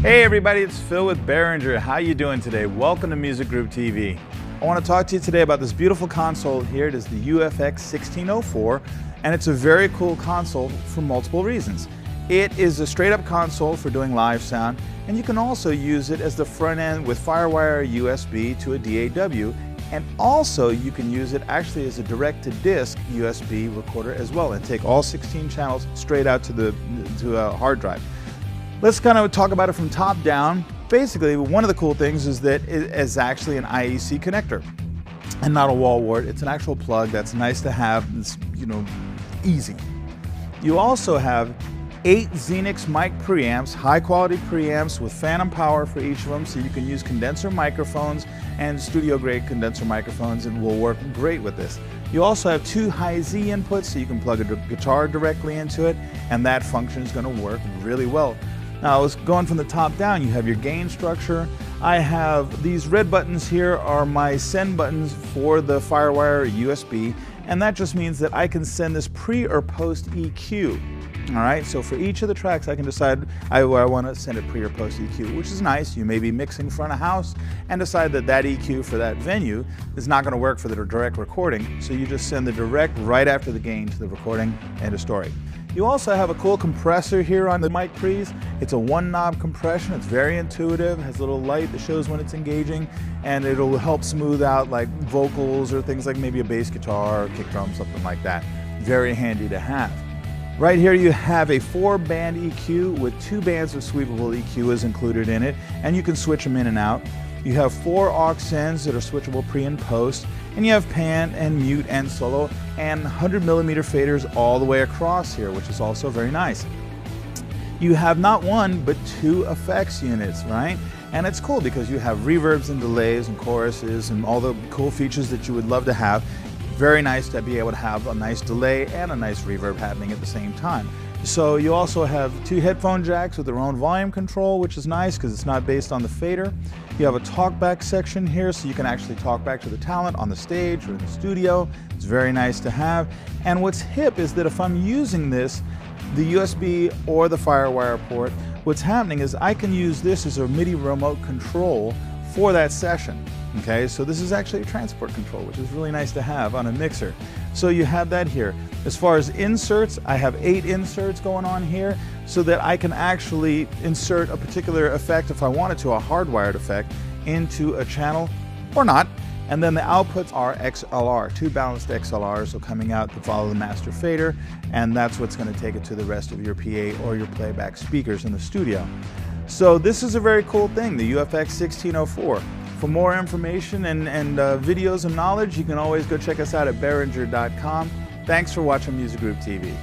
Hey everybody, it's Phil with Behringer. How you doing today? Welcome to Music Group TV. I want to talk to you today about this beautiful console here. It is the UFX 1604, and it's a very cool console for multiple reasons. It is a straight up console for doing live sound, and you can also use it as the front end with FireWire USB to a DAW, and also you can use it actually as a direct-to-disc USB recorder as well, and take all 16 channels straight out to a hard drive. Let's kind of talk about it from top down. Basically, one of the cool things is that it is actually an IEC connector and not a wall wart. It's an actual plug that's nice to have. It's, easy. You also have 8 Xenix mic preamps, high quality preamps with phantom power for each of them, so you can use condenser microphones and studio grade condenser microphones, and will work great with this. You also have 2 high Z inputs, so you can plug a guitar directly into it, and that function is going to work really well. Now, going from the top down, you have your gain structure. I have these red buttons here are my send buttons for the FireWire USB, and that just means that I can send this pre or post EQ. All right, so for each of the tracks, I can decide I want to send it pre or post EQ, which is nice. You may be mixing front of house and decide that that EQ for that venue is not going to work for the direct recording, so you just send the direct right after the gain to the recording. End of story. You also have a cool compressor here on the mic pre's. It's a one knob compression. It's very intuitive, has a little light that shows when it's engaging, and it'll help smooth out like vocals or things like maybe a bass guitar or kick drum, something like that. Very handy to have. Right here you have a 4-band EQ with 2 bands of sweepable EQ is included in it, and you can switch them in and out. You have 4 aux sends that are switchable pre and post, and you have pan and mute and solo and 100mm faders all the way across here, which is also very nice. You have not 1 but 2 effects units, right? And it's cool because you have reverbs and delays and choruses and all the cool features that you would love to have. Very nice to be able to have a nice delay and a nice reverb happening at the same time. So you also have 2 headphone jacks with their own volume control, which is nice because it's not based on the fader. You have a talkback section here, so you can actually talk back to the talent on the stage or in the studio. It's very nice to have. And what's hip is that if I'm using this, the USB or the FireWire port, what's happening is I can use this as a MIDI remote control for that session. Okay, so this is actually a transport control, which is really nice to have on a mixer. So you have that here. As far as inserts, I have 8 inserts going on here so that I can actually insert a particular effect if I wanted to, a hardwired effect, into a channel or not. And then the outputs are XLR, 2 balanced XLRs, so coming out to follow the master fader, and that's what's going to take it to the rest of your PA or your playback speakers in the studio. So this is a very cool thing, the UFX 1604. For more information and videos and knowledge, you can always go check us out at Behringer.com. Thanks for watching Music Group TV.